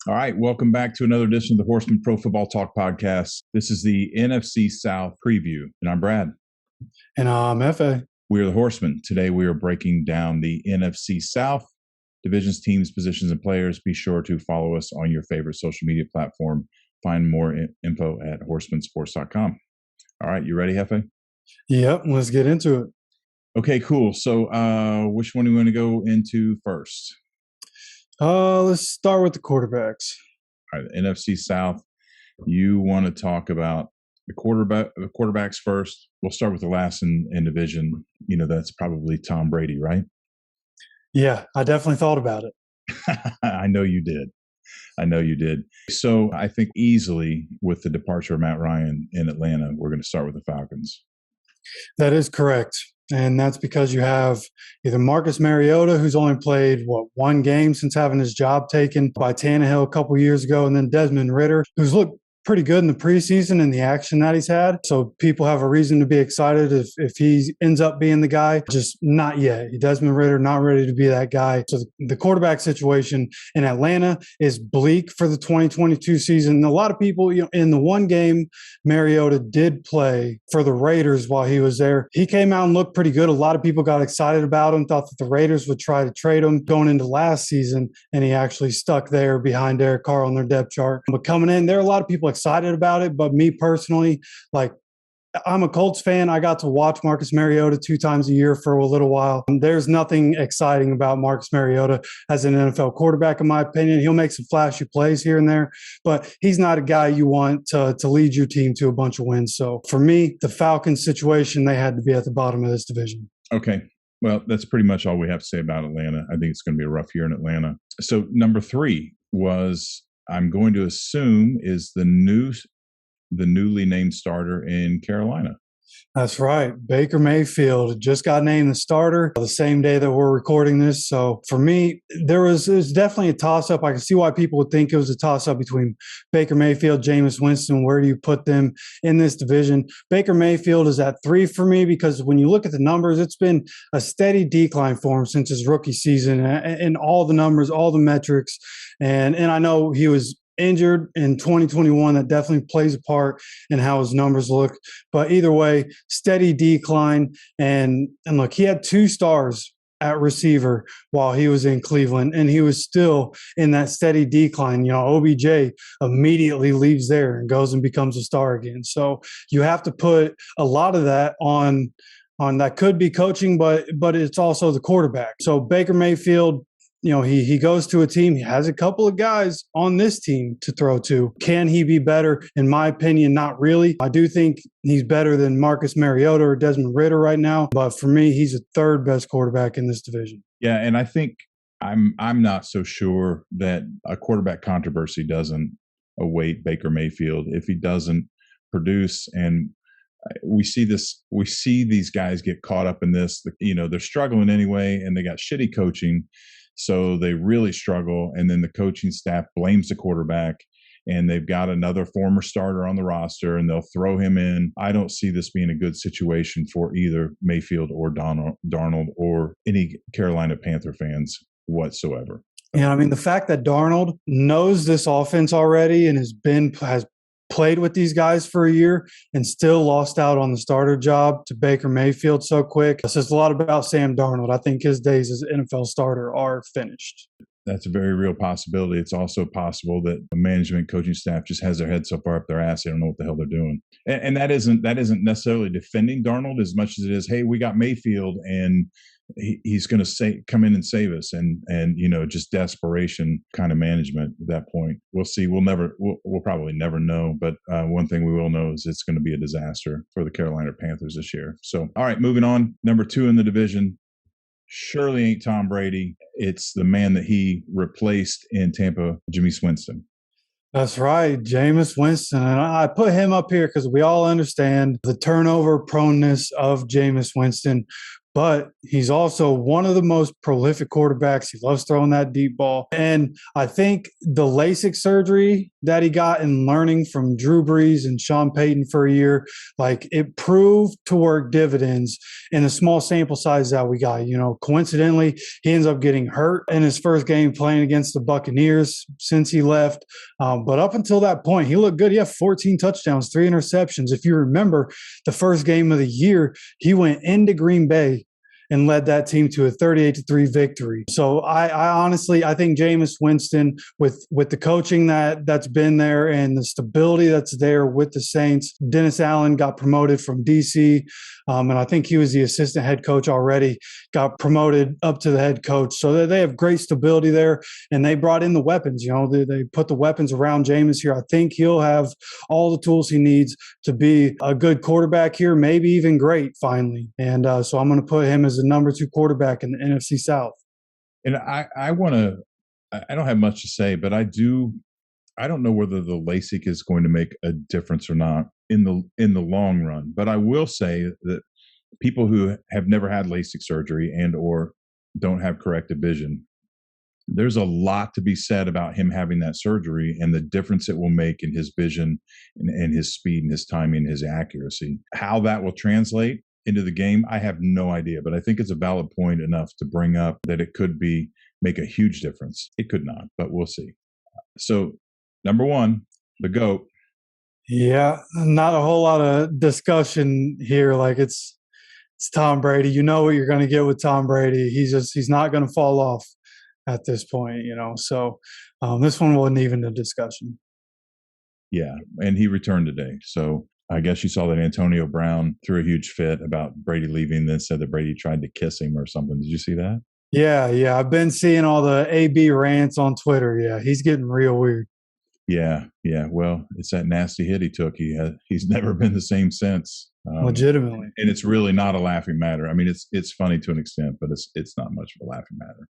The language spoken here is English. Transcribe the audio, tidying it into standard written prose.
All right, welcome back to another edition of the Horseman Pro Football Talk podcast. This is the NFC South preview, and I'm Brad. And I'm F.A. We are the Horsemen. Today we are breaking down the NFC South divisions, teams, positions, and players. Be sure to follow us on your favorite social media platform. Find more info at horsemansports.com. All right, you ready, Hefe? Yep, let's get into it. Okay, cool. So which one do we want to go into first? Let's start with the quarterbacks. All right, the NFC South. You want to talk about the quarterbacks first. We'll start with the last in division. You know, that's probably Tom Brady, right? Yeah, I definitely thought about it. I know you did. So I think easily with the departure of Matt Ryan in Atlanta, we're going to start with the Falcons. That is correct. And that's because you have either Marcus Mariota, who's only played, one game since having his job taken by Tannehill a couple years ago, and then Desmond Ridder, who's looked pretty good in the preseason and the action that he's had. So people have a reason to be excited if he ends up being the guy. Just not yet. Desmond Ridder not ready to be that guy. So the quarterback situation in Atlanta is bleak for the 2022 season. A lot of people, in the one game Mariota did play for the Raiders while he was there, he came out and looked pretty good. A lot of people got excited about him, thought that the Raiders would try to trade him going into last season, and he actually stuck there behind Derek Carr on their depth chart. But coming in, there are a lot of people excited about it, but me personally, I'm a Colts fan. I got to watch Marcus Mariota 2 times a year for a little while. There's nothing exciting about Marcus Mariota as an NFL quarterback, in my opinion. He'll make some flashy plays here and there, but he's not a guy you want to lead your team to a bunch of wins. So for me, the Falcons situation, they had to be at the bottom of this division. Okay. Well, that's pretty much all we have to say about Atlanta. I think it's going to be a rough year in Atlanta. So number 3 was, I'm going to assume, is the newly named starter in Carolina. That's right. Baker Mayfield just got named the starter the same day that we're recording this. So for me, it was definitely a toss-up. I can see why people would think it was a toss-up between Baker Mayfield, Jameis Winston. Where do you put them in this division? Baker Mayfield is at 3 for me because when you look at the numbers, it's been a steady decline for him since his rookie season and all the numbers, all the metrics. And I know he was injured in 2021. That definitely plays a part in how his numbers look. But either way, steady decline. And look, he had 2 stars at receiver while he was in Cleveland, and he was still in that steady decline. OBJ immediately leaves there and goes and becomes a star again. So you have to put a lot of that on that could be coaching, but it's also the quarterback. So Baker Mayfield, he goes to a team. He has a couple of guys on this team to throw to. Can he be better? In my opinion, not really. I do think he's better than Marcus Mariota or Desmond Ridder right now. But for me, he's the 3rd best quarterback in this division. Yeah, and I think I'm not so sure that a quarterback controversy doesn't await Baker Mayfield if he doesn't produce. And we see these guys get caught up in this. They're struggling anyway, and they got shitty coaching. So they really struggle, and then the coaching staff blames the quarterback, and they've got another former starter on the roster, and they'll throw him in. I don't see this being a good situation for either Mayfield or Darnold or any Carolina Panther fans whatsoever. Yeah, I mean, the fact that Darnold knows this offense already and has played with these guys for a year and still lost out on the starter job to Baker Mayfield so quick. It says a lot about Sam Darnold. I think his days as an NFL starter are finished. That's a very real possibility. It's also possible that the management coaching staff just has their head so far up their ass they don't know what the hell they're doing. And that isn't necessarily defending Darnold as much as it is, hey, we got Mayfield and he's going to come in and save us, and just desperation kind of management at that point. We'll see. We'll probably never know. But one thing we will know is it's going to be a disaster for the Carolina Panthers this year. So, all right, moving on. Number 2 in the division. Surely ain't Tom Brady. It's the man that he replaced in Tampa, Jameis Winston. That's right, Jameis Winston. And I put him up here because we all understand the turnover proneness of Jameis Winston. but he's also one of the most prolific quarterbacks. He loves throwing that deep ball. And I think the LASIK surgery that he got in learning from Drew Brees and Sean Payton for a year, like it proved to work dividends in the small sample size that we got. You know, coincidentally, he ends up getting hurt in his first game playing against the Buccaneers since he left. But up until that point, he looked good. He had 14 touchdowns, 3 interceptions. If you remember the first game of the year, he went into Green Bay and led that team to a 38-3 victory. So I honestly, I think Jameis Winston, with the coaching that's been there and the stability that's there with the Saints, Dennis Allen got promoted from DC, and I think he was the assistant head coach already, got promoted up to the head coach. So they have great stability there, and they brought in the weapons. You know, they put the weapons around Jameis here. I think he'll have all the tools he needs to be a good quarterback here, maybe even great finally. And so I'm going to put him as the number 2 quarterback in the NFC South. And I want to, I don't have much to say, but I don't know whether the LASIK is going to make a difference or not in the long run. But I will say that people who have never had LASIK surgery and or don't have corrected vision, there's a lot to be said about him having that surgery and the difference it will make in his vision and his speed and his timing, his accuracy. How that will translate into the game, I have no idea, but I think it's a valid point enough to bring up that it could make a huge difference. It could not, but we'll see. So, number 1, the GOAT. Yeah, not a whole lot of discussion here. Like it's Tom Brady. You know what you're going to get with Tom Brady. He's not going to fall off at this point, you know. So this one wasn't even a discussion. Yeah, and he returned today. So I guess you saw that Antonio Brown threw a huge fit about Brady leaving, then said that Brady tried to kiss him or something. Did you see that? Yeah. I've been seeing all the AB rants on Twitter. Yeah, he's getting real weird. Yeah. Well, it's that nasty hit he took. He's never been the same since. Legitimately. And it's really not a laughing matter. I mean, it's funny to an extent, but it's not much of a laughing matter.